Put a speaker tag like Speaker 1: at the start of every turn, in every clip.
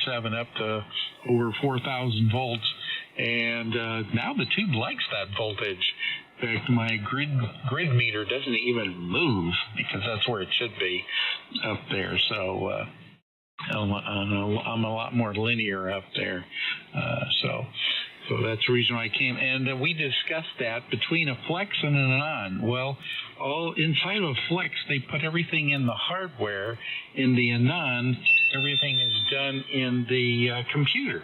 Speaker 1: 377 up to over 4,000 volts. And now the tube likes that voltage. In fact, my grid meter doesn't even move because that's where it should be up there. So I'm a lot more linear up there. So that's the reason why I came. And we discussed that between a Flex and an Anan. Well, all inside of a Flex, they put everything in the hardware. In the Anan, everything is done in the computer.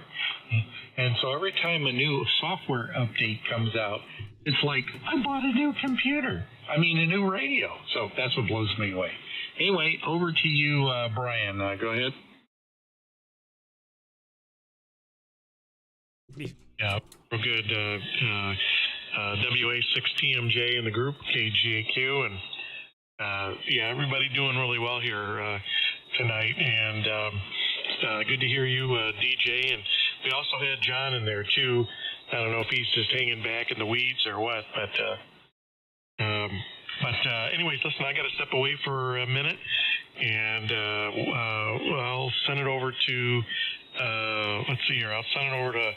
Speaker 1: And so every time a new software update comes out, it's like, I bought a new computer. I mean, a new radio. So that's what blows me away. Anyway, over to you, Brian. Go ahead.
Speaker 2: Yeah, real good. WA6TMJ in the group, KGAQ, and yeah, everybody doing really well here tonight. And good to hear you, DJ. And we also had John in there too. I don't know if he's just hanging back in the weeds or what, but anyways, listen, I got to step away for a minute, and I'll send it over to let's see here. I'll send it over to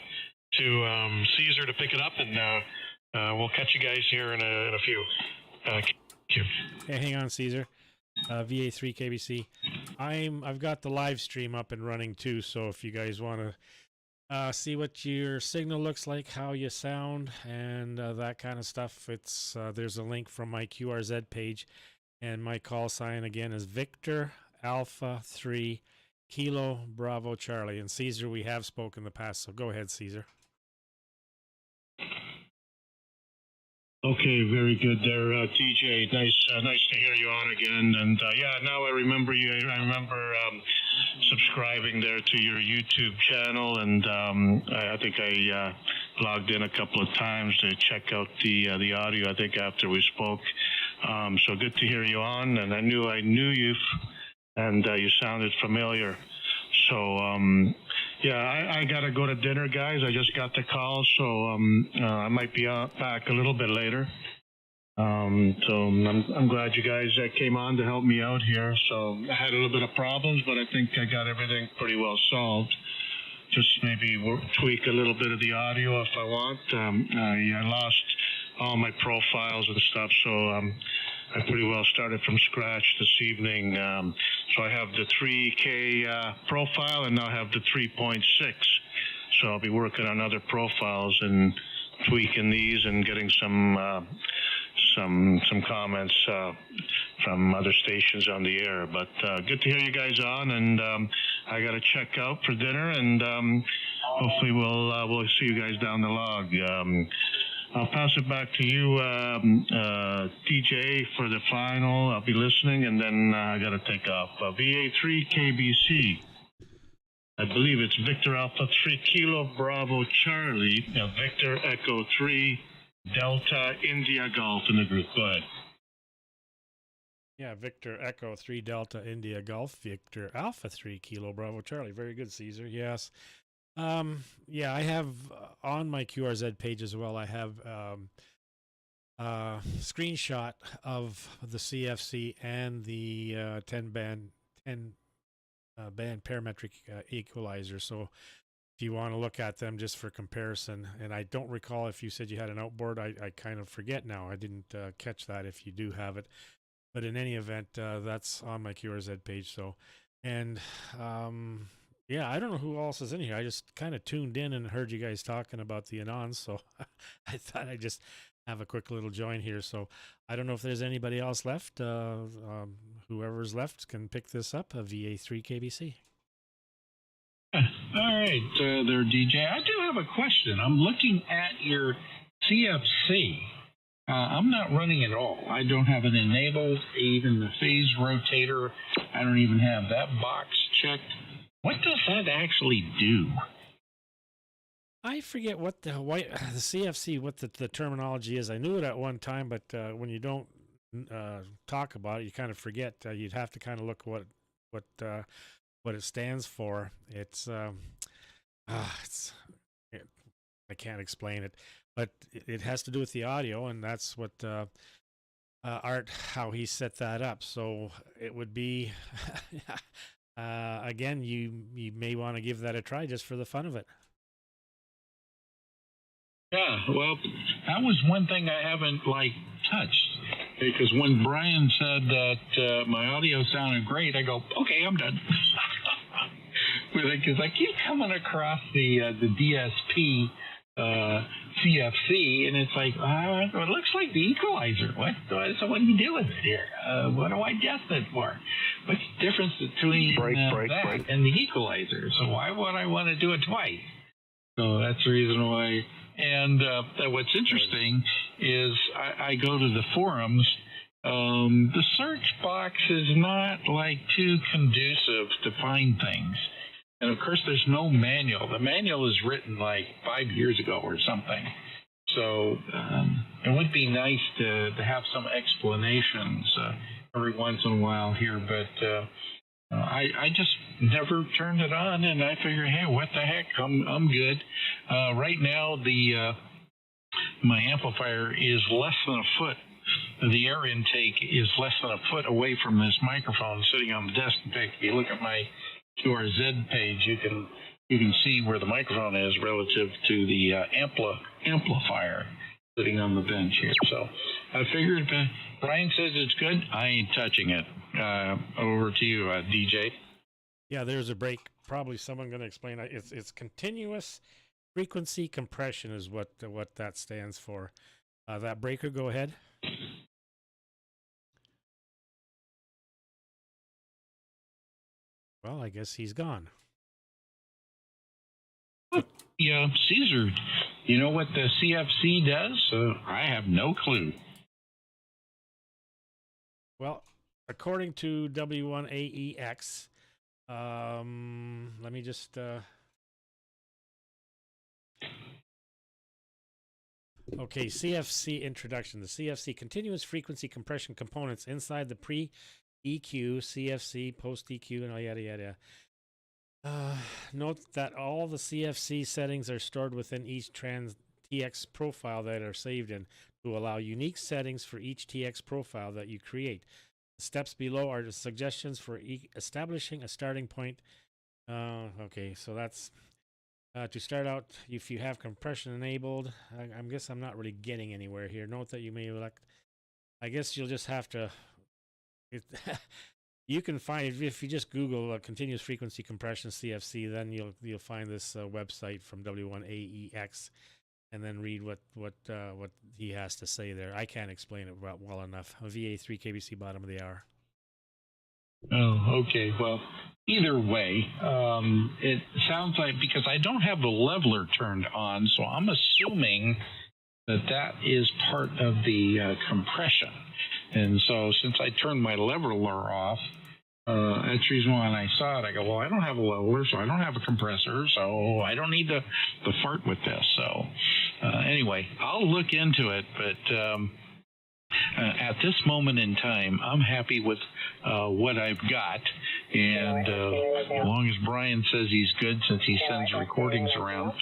Speaker 2: Caesar to pick it up, and we'll catch you guys here in a few. Thank you.
Speaker 3: Hey, hang on, Caesar. VA3 KBC. I've got the live stream up and running too, so if you guys want to see what your signal looks like, how you sound, and that kind of stuff, it's there's a link from my QRZ page, and my call sign again is Victor Alpha 3 Kilo Bravo Charlie. And Caesar, we have spoken in the past, so go ahead, Caesar.
Speaker 4: Okay, very good there, TJ. Nice to hear you on again. And yeah, now I remember you. I remember subscribing there to your YouTube channel, and I think I logged in a couple of times to check out the audio. I think after we spoke, so good to hear you on. And I knew you, and you sounded familiar. So yeah, I gotta go to dinner, guys. I just got the call, so I might be back a little bit later. So I'm glad you guys came on to help me out here. So I had a little bit of problems, but I think I got everything pretty well solved. Just maybe tweak a little bit of the audio if I want. I lost all my profiles and stuff, so I pretty well started from scratch this evening. So I have the 3K profile, and now I have the 3.6. So I'll be working on other profiles and tweaking these and getting some comments from other stations on the air. But good to hear you guys on, and I got to check out for dinner, and hopefully we'll see you guys down the log. I'll pass it back to you, DJ, for the final. I'll be listening, and then I got to take off. VA3 KBC. I believe it's Victor Alpha 3 Kilo Bravo Charlie. Victor Echo 3 Delta India Golf in the group. Go ahead.
Speaker 3: Yeah, Victor Echo 3 Delta India Golf. Victor Alpha 3 Kilo Bravo Charlie. Very good, Caesar. Yes. Yeah, I have on my QRZ page as well, I have screenshot of the CFC and the 10 band parametric equalizer. So if you want to look at them just for comparison, and I don't recall if you said you had an outboard, I kind of forget now. I didn't catch that if you do have it. But in any event, that's on my QRZ page. So, and yeah, I don't know who else is in here. I just kind of tuned in and heard you guys talking about the Anan, so I thought I'd just have a quick little join here. So I don't know if there's anybody else left. Whoever's left can pick this up, a VA3 KBC.
Speaker 1: All right, there, DJ. I do have a question. I'm looking at your CFC. I'm not running at all. I don't have it enabled, even the phase rotator. I don't even have that box checked. What does that actually do?
Speaker 3: I forget what the CFC, what the terminology is. I knew it at one time, but when you don't talk about it, you kind of forget. You'd have to kind of look what it stands for. I can't explain it, but it has to do with the audio, and that's what Art, how he set that up. So it would be again, you may want to give that a try just for the fun of it.
Speaker 1: Yeah, well, that was one thing I haven't touched, because when Brian said that my audio sounded great, I go, okay, I'm done with it, because I keep coming across the DSP CFC, and it's like, it looks like the equalizer. So what do you do with it here? What do I adjust it for? What's the difference between that and the equalizer? So why would I want to do it twice? So that's the reason why. And what's interesting is I go to the forums. The search box is not too conducive to find things. And of course, there's no manual. The manual is written 5 years ago or something. So it would be nice to have some explanations every once in a while here, but I just never turned it on, and I figured, hey, what the heck? I'm good. Right now, my amplifier is less than a foot. The air intake is less than a foot away from this microphone sitting on the desk. In fact, if you look at my QRZ page, you can see where the microphone is relative to the amplifier sitting on the bench here. So I figured if Brian says it's good, I ain't touching it. Over to you, DJ.
Speaker 3: Yeah, there's a break. Probably someone going to explain. It's continuous frequency compression is what that stands for. That breaker, go ahead. Well, I guess he's gone.
Speaker 1: Yeah, Caesar, you know what the CFC does? I have no clue.
Speaker 3: Well, according to W1AEX, let me just... Okay, CFC introduction. The CFC, continuous frequency compression components inside the pre-EQ, CFC, post-EQ, and yada, yada. Note that all the CFC settings are stored within each TX profile that are saved in to allow unique settings for each TX profile that you create. The steps below are the suggestions for establishing a starting point. Okay, so that's to start out. If you have compression enabled, I guess I'm not really getting anywhere here. Note that you may elect. I guess you'll just have to. You can find, if you just Google continuous frequency compression CFC, then you'll find this website from W1AEX, and then read what he has to say there. I can't explain it well enough. VA3 KBC, bottom of the hour.
Speaker 1: Oh, okay. Well, either way, it sounds like, because I don't have the leveler turned on, so I'm assuming that is part of the compression. And so since I turned my leveler off, that's the reason why when I saw it, I go, well, I don't have a leveler, so I don't have a compressor, so I don't need to fart with this. So anyway, I'll look into it, but at this moment in time, I'm happy with what I've got. And as long as Brian says he's good, since he sends recordings around.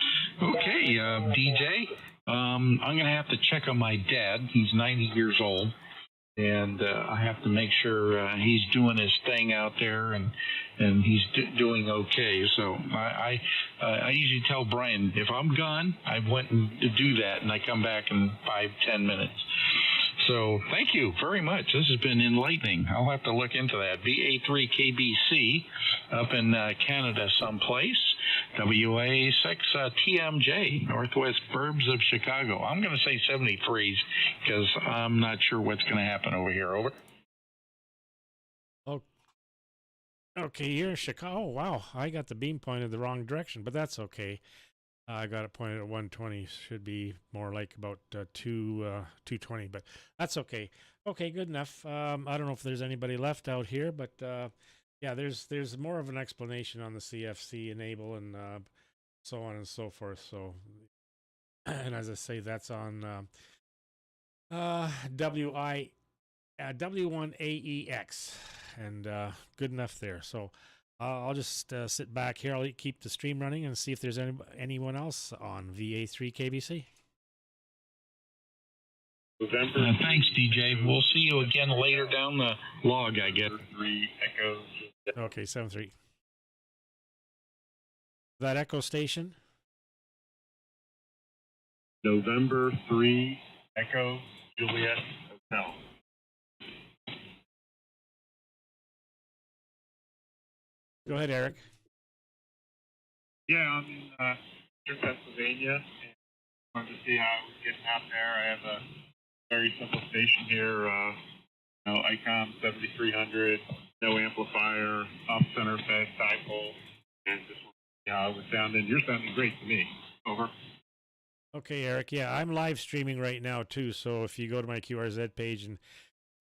Speaker 1: Okay, DJ, I'm going to have to check on my dad. He's 90 years old. And I have to make sure he's doing his thing out there, and he's doing okay. So I usually tell Brian, if I'm gone, I went to do that, and I come back in 5-10 minutes. So thank you very much. This has been enlightening. I'll have to look into that. VA3KBC up in Canada someplace. WA6 TMJ, Northwest Burbs of Chicago. I'm going to say 73s because I'm not sure what's going to happen over here. Over.
Speaker 3: Oh, okay, you're in Chicago. Oh, wow. I got the beam pointed the wrong direction, but that's okay. I got it pointed at 120. Should be more like about 220, but that's okay. Okay, good enough. I don't know if there's anybody left out here, but yeah, there's more of an explanation on the CFC enable and so on and so forth. So, and as I say, that's on W1AEX, and good enough there. So I'll just sit back here. I'll keep the stream running and see if there's anyone else on VA3 KBC.
Speaker 1: Thanks, DJ. We'll see you again later down the log, I guess.
Speaker 4: 3 Echo
Speaker 3: Okay, 7-3. That Echo station?
Speaker 4: November 3, Echo, Juliet, Hotel.
Speaker 3: Go ahead, Eric.
Speaker 4: Yeah, I'm in Pennsylvania, and wanted to see how I was getting out there. I have a very simple station here, Acom 7300, no amplifier, off-center fed dipole, and just want to see how I was sounding. You're sounding great to me. Over.
Speaker 3: Okay, Eric. Yeah, I'm live streaming right now too. So if you go to my QRZ page and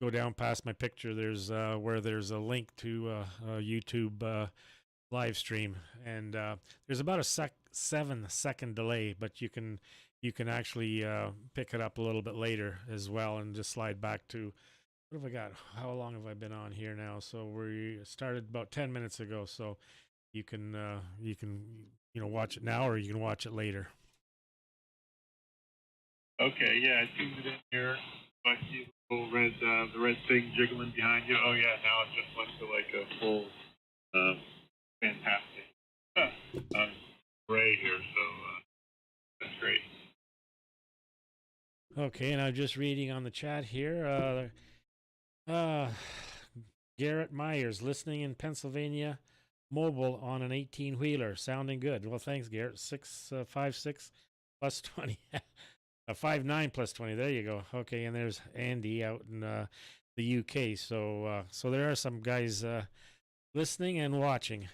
Speaker 3: go down past my picture, there's where there's a link to a YouTube live stream, and there's about a 7-second delay, but you can actually pick it up a little bit later as well, and just slide back to what have I got? How long have I been on here now? So we started about 10 minutes ago. So you can watch it now, or you can watch it later.
Speaker 4: Okay, yeah, I tuned it in here. I see the little red, the red thing jiggling behind you. Oh yeah, now it just went to like a full, fantastic array here. So that's great.
Speaker 3: Okay, and I'm just reading on the chat here. Garrett Myers listening in Pennsylvania, mobile on an 18-wheeler, sounding good. Well, thanks, Garrett. 656 plus 20. 5'9" plus 20. There you go. Okay, and there's Andy out in the UK. So there are some guys listening and watching.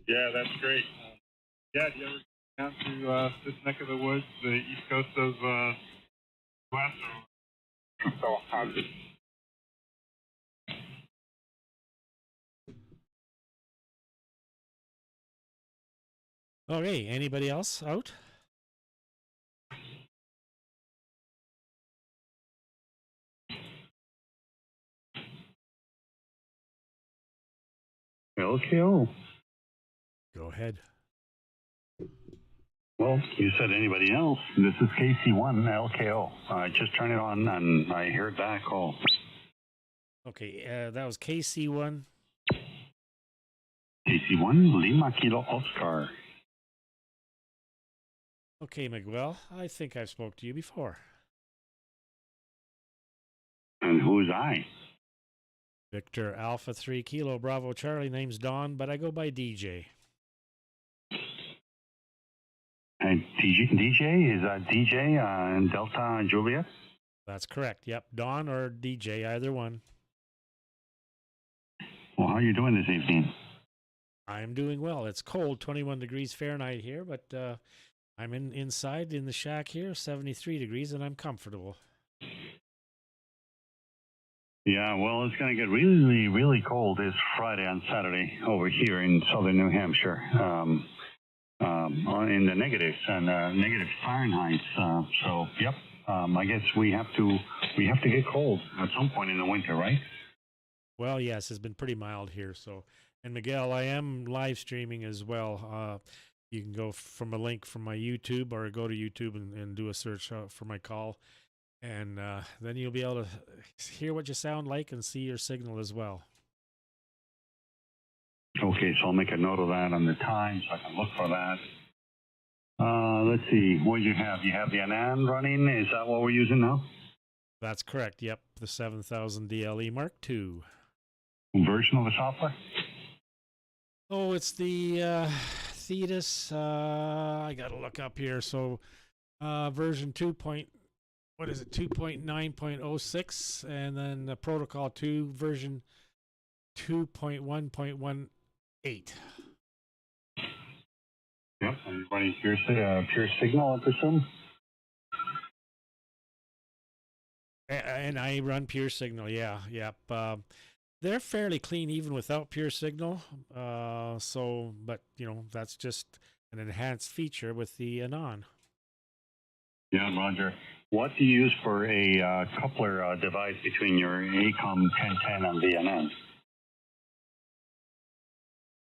Speaker 4: Yeah, that's great. Yeah, do you ever go down to this neck of the woods, the east coast of West? So
Speaker 3: Okay, anybody else out?
Speaker 5: LKO.
Speaker 3: Go ahead.
Speaker 5: Well, you said anybody else. This is KC1 LKO. I just turned it on and I heard that call.
Speaker 3: Okay, that was KC1.
Speaker 5: KC1 Lima Kilo Oscar.
Speaker 3: Okay, Miguel, I think I've spoke to you before.
Speaker 5: And who's I?
Speaker 3: Victor Alpha 3 Kilo Bravo Charlie. Name's Don, but I go by DJ.
Speaker 5: And DJ? Is that DJ and Delta Juliet?
Speaker 3: That's correct. Yep, Don or DJ, either one.
Speaker 5: Well, how are you doing this evening?
Speaker 3: I'm doing well. It's cold, 21 degrees Fahrenheit here, but I'm inside in the shack here, 73 degrees, and I'm comfortable.
Speaker 5: Yeah, well, it's going to get really, really cold this Friday and Saturday over here in southern New Hampshire, in the negatives and negative Fahrenheit. So, yep. I guess we have to get cold at some point in the winter, right?
Speaker 3: Well, yes, it's been pretty mild here. So, and Miguel, I am live streaming as well. You can go from a link from my YouTube, or go to YouTube and do a search for my call. And then you'll be able to hear what you sound like and see your signal as well.
Speaker 5: Okay, so I'll make a note of that on the time so I can look for that. Let's see, what do you have? You have the Anan running? Is that what we're using now?
Speaker 3: That's correct, yep. The 7000 DLE Mark II.
Speaker 5: Version of the software?
Speaker 3: Oh, it's the Thetis. I got to look up here. So version 2.9.06, and then the Protocol 2 version 2.1.18.
Speaker 5: Yep, and running pure signal, I presume?
Speaker 3: And I run pure signal, yeah, yep. They're fairly clean even without pure signal. But that's just an enhanced feature with the Anan.
Speaker 5: Yeah, Roger. What do you use for a coupler device between your Acom 1010 and the Anan?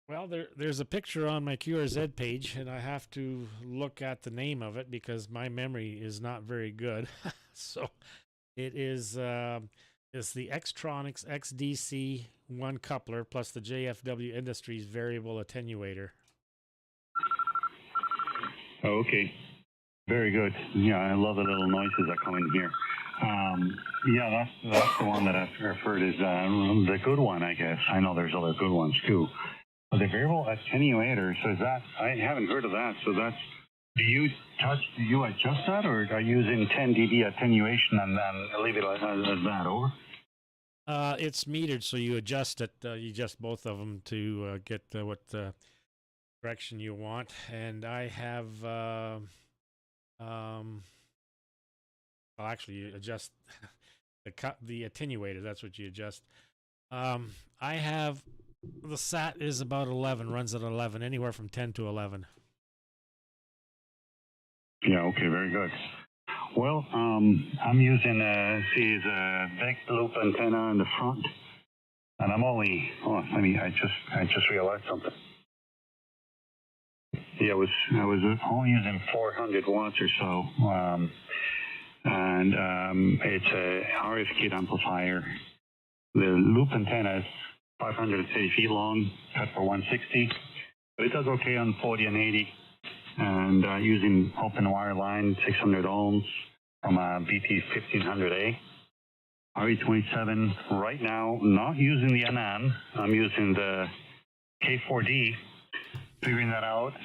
Speaker 3: Well, there's a picture on my QRZ page, and I have to look at the name of it because my memory is not very good. So it is It's the Xtronics XDC1 coupler plus the JFW Industries variable attenuator.
Speaker 5: Oh, okay. Very good. Yeah, I love the little noises that come in here. Yeah, that's the one that I've heard is the good one, I guess. I know there's other good ones too. But the variable attenuator, so is that, I haven't heard of that. So that's, do you adjust that, or are you using 10 dB attenuation and then leave it as that, over?
Speaker 3: It's metered, so you adjust it. You adjust both of them to get what direction you want. And I have, well, actually, you adjust the attenuator. That's what you adjust. I have the SAT is about 11, runs at 11, anywhere from 10 to 11.
Speaker 5: Yeah. Okay. Very good. Well, I'm using a big loop antenna in the front, and I'm only. I just realized something. Yeah, I was only using 400 watts or so, and it's a RF kit amplifier. The loop antenna is 530 feet long, cut for 160, but it does okay on 40 and 80. And using open wire line, 600 ohms from a BT 1500A. RE27 right now, not using the Anan. I'm using the K4D, figuring that out.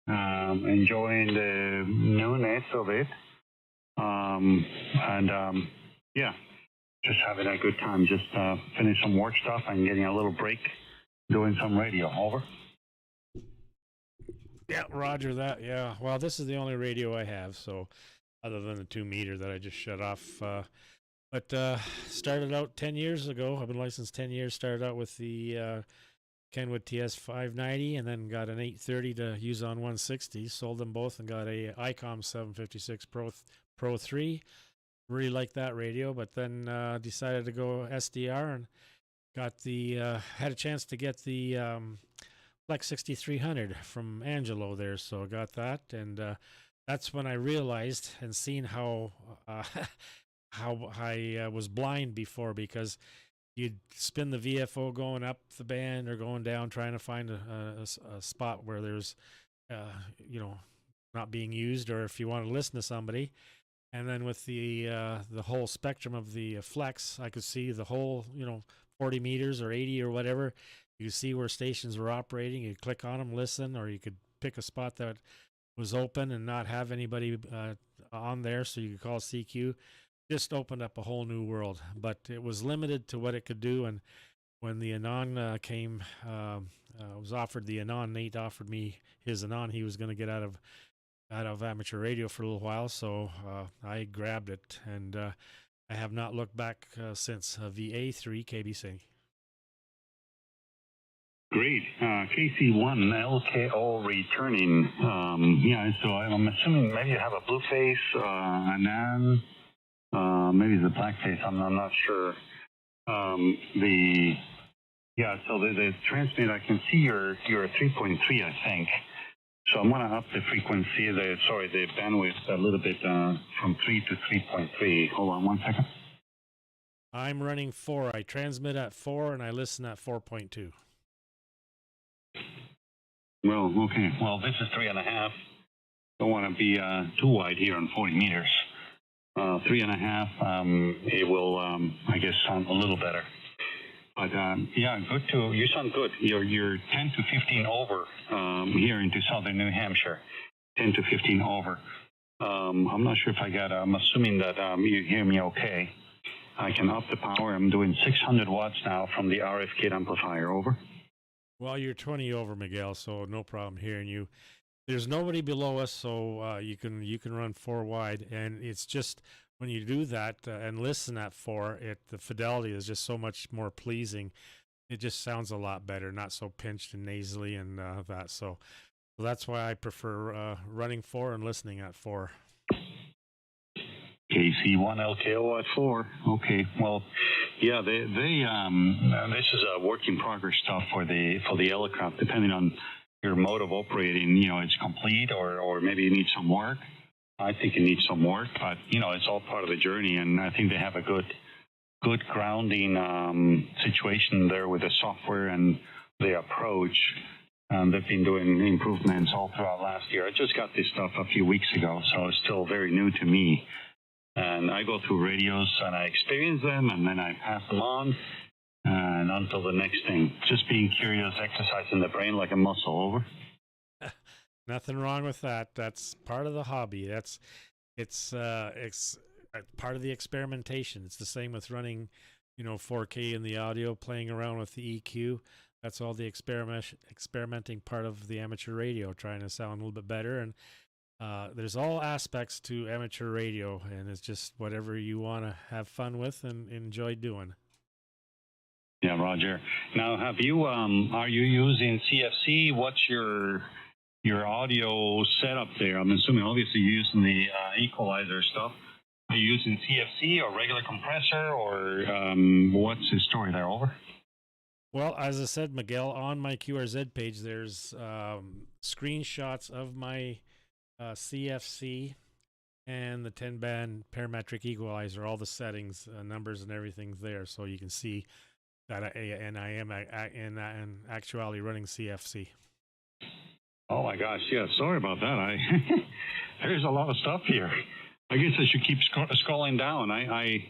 Speaker 5: Enjoying the newness of it. Yeah, just having a good time. Just finish some work stuff and getting a little break, doing some radio. Over.
Speaker 3: Yeah, roger that. Yeah. Well, this is the only radio I have, so other than the 2 meter that I just shut off. But started out 10 years ago. I've been licensed 10 years. Started out with the Kenwood TS 590 and then got an 830 to use on 160. Sold them both and got a Acom 756 Pro 3. Really liked that radio, but then decided to go SDR and got had a chance to get the Flex 6300 from Angelo there, so I got that, and that's when I realized and seen how I was blind before, because you'd spin the VFO going up the band or going down, trying to find a spot where there's not being used, or if you want to listen to somebody. And then with the whole spectrum of the Flex, I could see the whole 40 meters or 80 or whatever. You could see where stations were operating. You could click on them, listen, or you could pick a spot that was open and not have anybody on there, so you could call CQ. Just opened up a whole new world, but it was limited to what it could do. And when the Anan came, was offered the Anan, Nate offered me his Anan. He was going to get out of amateur radio for a little while, so I grabbed it, and I have not looked back since. VA3 KBC.
Speaker 5: Great. KC1 LKO returning. Yeah, so I'm assuming maybe you have a blue face, Anan, maybe the black face, I'm not sure. So the transmit, I can see you're 3.3, I think. So I'm going to up the frequency, the bandwidth a little bit from 3 to 3.3. Hold on 1 second.
Speaker 3: I'm running 4. I transmit at 4 and I listen at 4.2.
Speaker 5: Well, okay. Well, this is 3.5. Don't want to be too wide here on 40 meters. 3.5, it will, I guess, sound a little better. But yeah, good to, you sound good. You're 10 to 15 over here into southern New Hampshire. 10 to 15 over. I'm not sure if I got, I'm assuming that you hear me okay. I can up the power. I'm doing 600 watts now from the RF kit amplifier. Over.
Speaker 3: Well, you're 20 over, Miguel, so no problem hearing you. There's nobody below us, so you can run 4 wide, and it's just when you do that and listen at 4, the fidelity is just so much more pleasing. It just sounds a lot better, not so pinched and nasally and that. So that's why I prefer running 4 and listening at 4.
Speaker 5: KC1 LKO at 4. Okay. Well, yeah, they this is a work in progress stuff for the helicraft, depending on your mode of operating. It's complete, or maybe you need some work. I think it needs some work, but it's all part of the journey, and I think they have a good good grounding situation there with the software and the approach. They've been doing improvements all throughout last year. I just got this stuff a few weeks ago, so it's still very new to me. And I go through radios and I experience them, and then I pass them on, and until the next thing. Just being curious, exercising the brain like a muscle. Over.
Speaker 3: Nothing wrong with that. That's part of the hobby. It's part of the experimentation. It's the same with running, 4K in the audio, playing around with the EQ. That's all the experimenting part of the amateur radio, trying to sound a little bit better. And there's all aspects to amateur radio, and it's just whatever you want to have fun with and enjoy doing.
Speaker 5: Yeah, Roger. Now, are you using CFC? What's your audio setup there? I'm assuming obviously you're using the equalizer stuff. Are you using CFC or regular compressor, or what's the story there? Over.
Speaker 3: Well, as I said, Miguel, on my QRZ page, there's screenshots of my CFC and the 10-band parametric equalizer, all the settings, numbers, and everything's there, so you can see that I am in actuality running CFC.
Speaker 5: Oh my gosh, yeah. Sorry about that. There's a lot of stuff here. I guess I should keep scrolling down. I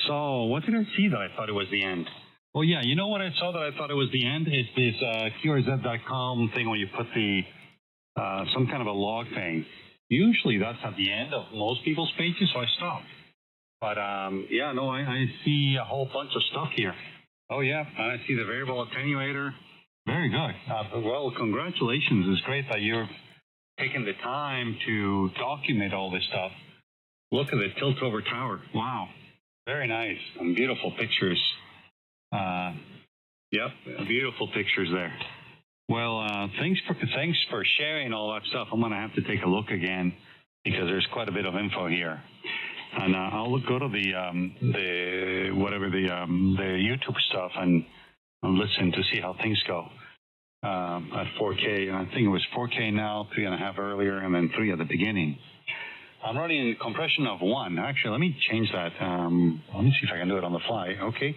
Speaker 5: saw, what did I see that I thought it was the end? Oh yeah, you know what I saw that I thought it was the end? It's this QRZ.com thing where you put the some kind of a log thing. Usually that's at the end of most people's pages, so I stopped. But yeah, no, I see a whole bunch of stuff here. Oh yeah, I see the variable attenuator. Very good. Well, congratulations. It's great that you're taking the time to document all this stuff. Look at the tilt-over tower. Wow. Very nice. And beautiful pictures. Yep, beautiful pictures there. Well, thanks for sharing all that stuff. I'm going to have to take a look again because there's quite a bit of info here. And I'll go to the YouTube stuff and listen to see how things go at 4K. I think it was 4K now, 3.5 earlier, and then 3 at the beginning. I'm running a compression of 1. Actually, let me change that. Let me see if I can do it on the fly. Okay,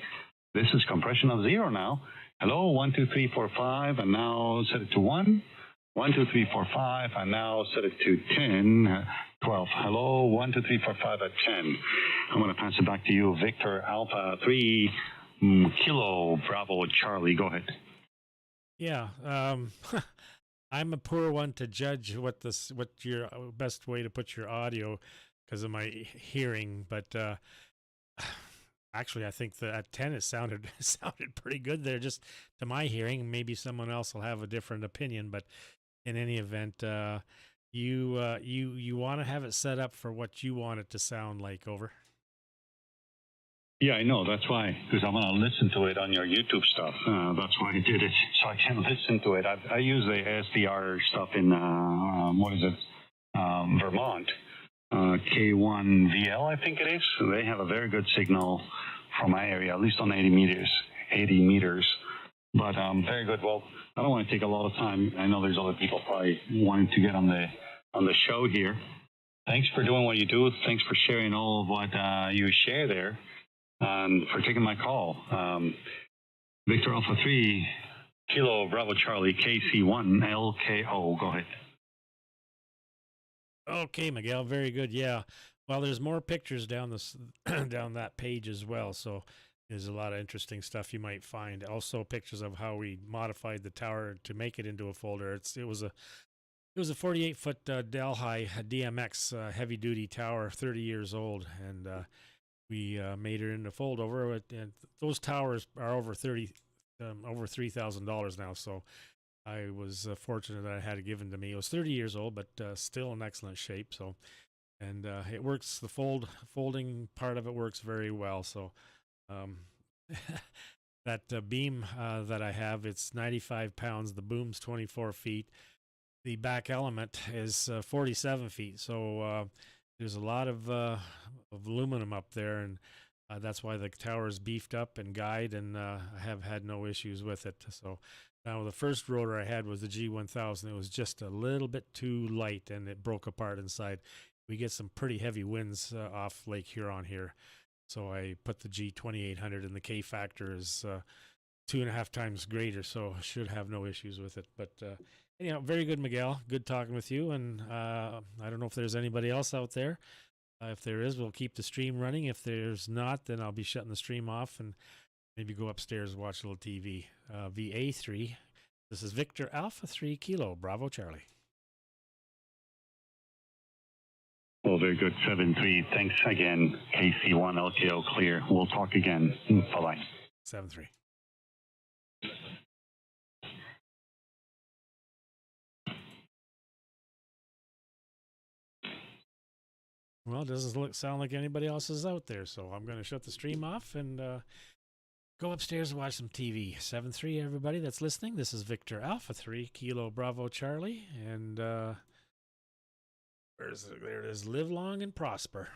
Speaker 5: this is compression of 0 now. Hello, 1, 2, 3, 4, 5, and now set it to 1. 1, 2, 3, 4, 5, and now set it to 10, 12. Hello, 1, 2, 3, 4, 5 at 10. I'm going to pass it back to you, Victor Alpha 3 Kilo Bravo Charlie. Go ahead.
Speaker 3: Yeah, I'm a poor one to judge what your best way to put your audio because of my hearing, but actually I think that at 10 it sounded pretty good there, just to my hearing. Maybe someone else will have a different opinion, but in any event, you want to have it set up for what you want it to sound like. Over.
Speaker 5: Yeah, I know. That's why, because I'm going to listen to it on your YouTube stuff. That's why I did it, so I can listen to it. I use the SDR stuff in, Vermont. K1VL, I think it is. They have a very good signal from my area, at least on 80 meters. But very good. Well, I don't want to take a lot of time. I know there's other people probably wanting to get on the show here. Thanks for doing what you do. Thanks for sharing all of what you share there. And for taking my call. Victor Alpha 3, Kilo Bravo Charlie, KC1, LKO. Go ahead.
Speaker 3: Okay, Miguel, very good. Yeah. Well, there's more pictures down that page as well. So there's a lot of interesting stuff you might find. Also pictures of how we modified the tower to make it into a folder. It was a 48-foot Delhi DMX heavy duty tower, 30 years old, and we made it into fold over. And those towers are over $3,000 now. So I was fortunate that I had it given to me. It was 30 years old, but still in excellent shape. So, and it works. The folding part of it works very well. So, that beam that I have, it's 95 pounds. The boom's 24 feet. The back element is 47 feet. So, there's a lot of aluminum up there, and that's why the tower is beefed up and guyed, and I have had no issues with it. So now the first rotor I had was the G1000. It was just a little bit too light, and it broke apart inside. We get some pretty heavy winds off Lake Huron here. So I put the G2800, and the K factor is 2.5 times greater, so should have no issues with it. But anyhow, very good, Miguel. Good talking with you. And I don't know if there's anybody else out there. If there is, we'll keep the stream running. If there's not, then I'll be shutting the stream off and maybe go upstairs and watch a little TV. VA3. This is Victor Alpha 3 Kilo Bravo Charlie.
Speaker 5: Well, very good. 7-3. Thanks again. KC1 LKO clear. We'll talk again. Bye-bye.
Speaker 3: 7-3. Well, it doesn't sound like anybody else is out there, so I'm going to shut the stream off and go upstairs and watch some TV. 7-3, everybody that's listening. This is Victor Alpha 3 Kilo Bravo Charlie, and there it is. Live long and prosper.